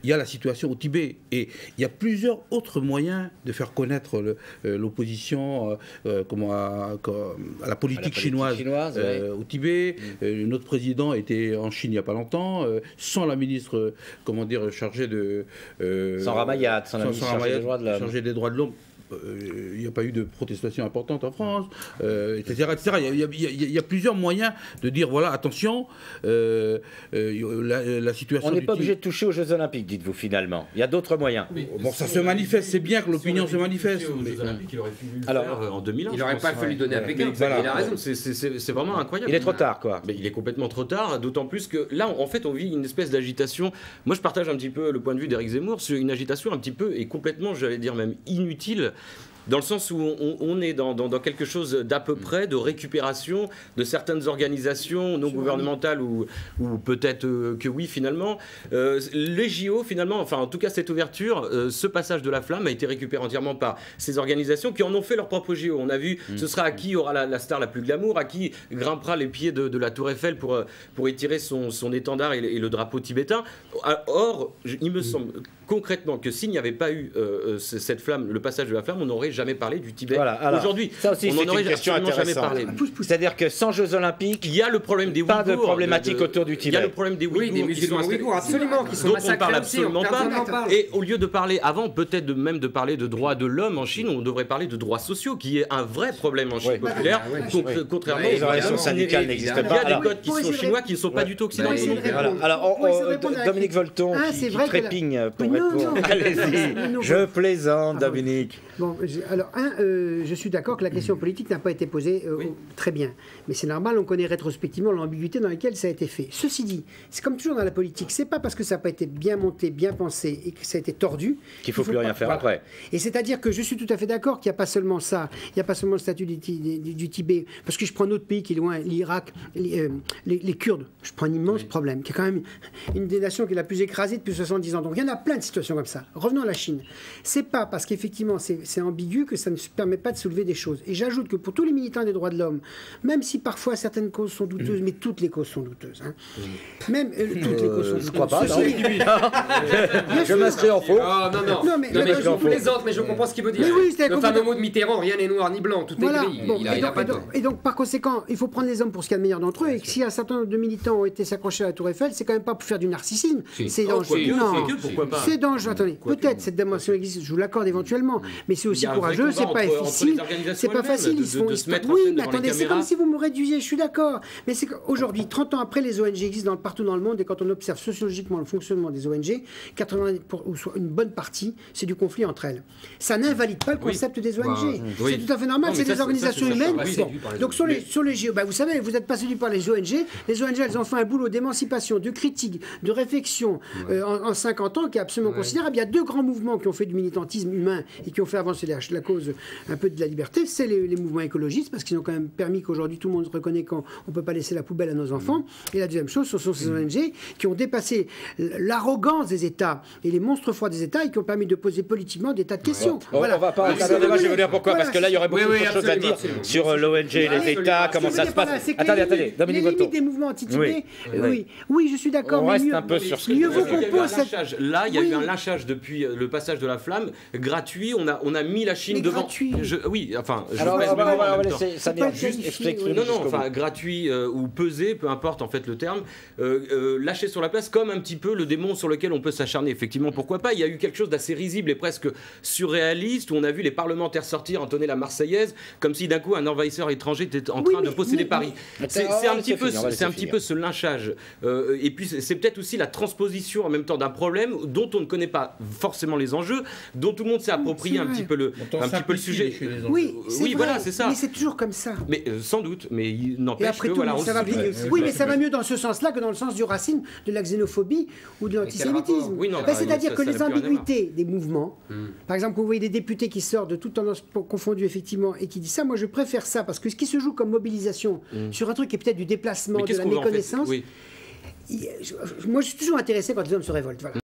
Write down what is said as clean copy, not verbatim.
il y a la situation au Tibet. Et il y a plusieurs autres moyens de faire connaître l'opposition à la politique chinoise au Tibet. Notre président était en Chine il n'y a pas longtemps, sans la ministre, chargée de... sans Ramayad, sans la ministre chargée des droits de l'homme. Il n'y a pas eu de protestation importante en France, etc. etc. Il y a plusieurs moyens de dire, voilà, attention, la situation... On n'est pas obligé de toucher aux Jeux Olympiques, dites-vous, finalement. Il y a d'autres moyens. Bon, ça se manifeste, c'est bien que l'opinion se manifeste. Aux Jeux Olympiques, il aurait pu le faire en 2001. Il n'aurait pas fallu donner à Pékin. Voilà. Il a raison, c'est vraiment incroyable. Il est trop tard, quoi. Mais il est complètement trop tard, d'autant plus que là, en fait, on vit une espèce d'agitation. Moi, je partage un petit peu le point de vue d'Éric Zemmour sur une agitation un petit peu, et complètement, j'allais dire même inutile, dans le sens où on est dans quelque chose d'à peu près de récupération de certaines organisations non gouvernementales ou peut-être que oui finalement. Les JO finalement, enfin en tout cas cette ouverture, ce passage de la flamme a été récupéré entièrement par ces organisations qui en ont fait leur propre JO. On a vu, ce sera à qui aura la star la plus glamour, à qui grimpera les pieds de la Tour Eiffel pour étirer son étendard et le drapeau tibétain. Or, il me semble concrètement que s'il n'y avait pas eu cette flamme, le passage de la flamme, on n'aurait jamais parlé du Tibet. Voilà, aujourd'hui, ça aussi, on n'en aurait jamais parlé. C'est-à-dire que sans Jeux Olympiques, il y a le problème des Ouïghours. Pas de problématique autour du Tibet. Il y a le problème des Ouïghours. Oui, des musulmans ouïghours, absolument, qui sont dont on ne parle massacrés absolument aussi, pas. Et au lieu de parler, avant peut-être même de parler de droits de l'homme en Chine, on devrait parler de droits sociaux, qui est un vrai problème en Chine populaire, contrairement aux organisations syndicales n'existent pas. Il y a des codes qui sont chinois qui ne sont pas du tout occidentaux. Alors, Dominique Volton, qui trépigne pour répondre. Allez-y, je plaisante, Dominique. Bon, alors, je suis d'accord que la question politique n'a pas été posée très bien. Mais c'est normal, on connaît rétrospectivement l'ambiguïté dans laquelle ça a été fait. Ceci dit, c'est comme toujours dans la politique, c'est pas parce que ça n'a pas été bien monté, bien pensé et que ça a été tordu qu'il ne faut plus rien faire après. Et c'est-à-dire que je suis tout à fait d'accord qu'il n'y a pas seulement ça, il n'y a pas seulement le statut du Tibet, parce que je prends un autre pays qui est loin, l'Irak, les Kurdes, je prends un immense problème, qui est quand même une des nations qui est la plus écrasée depuis 70 ans. Donc il y en a plein de situations comme ça. Revenons à la Chine. C'est pas parce qu'effectivement c'est ambigu que ça ne se permet pas de soulever des choses. Et j'ajoute que pour tous les militants des droits de l'homme, même si parfois certaines causes sont douteuses, mais toutes les causes sont douteuses. Hein. Même toutes les causes sont douteuses. Je crois pas. Je m'inscris en faux. Non, mais je plaisante, mais je comprends ce qu'il veut dire. Le fameux mot de Mitterrand, rien n'est noir ni blanc, tout est gris. Et donc, par conséquent, il faut prendre les hommes pour ce qu'il y a de meilleur d'entre eux. Et si un certain nombre de militants ont été s'accrochés à la Tour Eiffel, c'est quand même pas pour faire du narcissisme. C'est dangereux. C'est dangereux. Attendez, peut-être cette dimension existe, je vous l'accorde éventuellement, mais c'est aussi courageux, c'est pas difficile, c'est pas facile. Ils se font. Oui, mais attendez, c'est comme si vous me réduisiez, je suis d'accord. Mais c'est qu'aujourd'hui, 30 ans après, les ONG existent partout dans le monde, et quand on observe sociologiquement le fonctionnement des ONG, 80 ou soit une bonne partie, c'est du conflit entre elles. Ça n'invalide pas le concept des ONG. C'est tout à fait normal, c'est des organisations humaines. Donc sur les JO, vous savez, vous n'êtes pas séduit par les ONG. Les ONG, elles ont fait un boulot d'émancipation, de critique, de réflexion en 50 ans qui est absolument considérable. Il y a deux grands mouvements qui ont fait du militantisme humain et qui ont fait avancer la cause un peu de la liberté. C'est les mouvements écologistes, parce qu'ils ont quand même permis qu'aujourd'hui tout le monde reconnaît qu'on ne peut pas laisser la poubelle à nos enfants. Et la deuxième chose, ce sont ces ONG qui ont dépassé l'arrogance des États et les monstres froids des États et qui ont permis de poser politiquement des tas de questions. Voilà. On va pas encadrer le débat, je vais vous dire pourquoi, parce que là il y aurait beaucoup de choses à dire sur l'ONG et les États, comment ça se passe. Attendez, Dominique Volton. Les limites des mouvements anti-Tibet, oui, je suis d'accord. On reste un peu sur ce mieux vaut qu'on pose cette... Là, il y a eu un lynchage depuis le passage de la flamme, gratuit, on a mis la Chine devant... Oui, enfin... Alors, on va laisser Samir juste expliquer. Non, enfin, gratuit ou pesé, peu importe en fait le terme, lâché sur la place comme un petit peu le démon sur lequel on peut s'acharner. Effectivement, pourquoi pas. Il y a eu quelque chose d'assez risible et presque surréaliste où on a vu les parlementaires sortir entonner la Marseillaise comme si d'un coup un envahisseur étranger était en train de posséder Paris. C'est un petit peu ce lynchage. Et puis c'est peut-être aussi la transposition en même temps d'un problème dont on ne connaît pas forcément les enjeux, dont tout le monde s'est approprié un petit peu le sujet. Oui, voilà, c'est ça. Mais c'est toujours comme ça. Mais sans doute, mais il n'empêche que voilà. Oui, mais ça va mieux dans ce sens-là que dans le sens du racisme, de la xénophobie ou de l'antisémitisme. C'est-à-dire que les ambiguïtés des mouvements, par exemple, quand vous voyez des députés qui sortent de toutes tendances confondues, effectivement, et qui disent ça, moi je préfère ça, parce que ce qui se joue comme mobilisation sur un truc qui est peut-être du déplacement, de la méconnaissance, moi je suis toujours intéressé quand les hommes se révoltent. Voilà.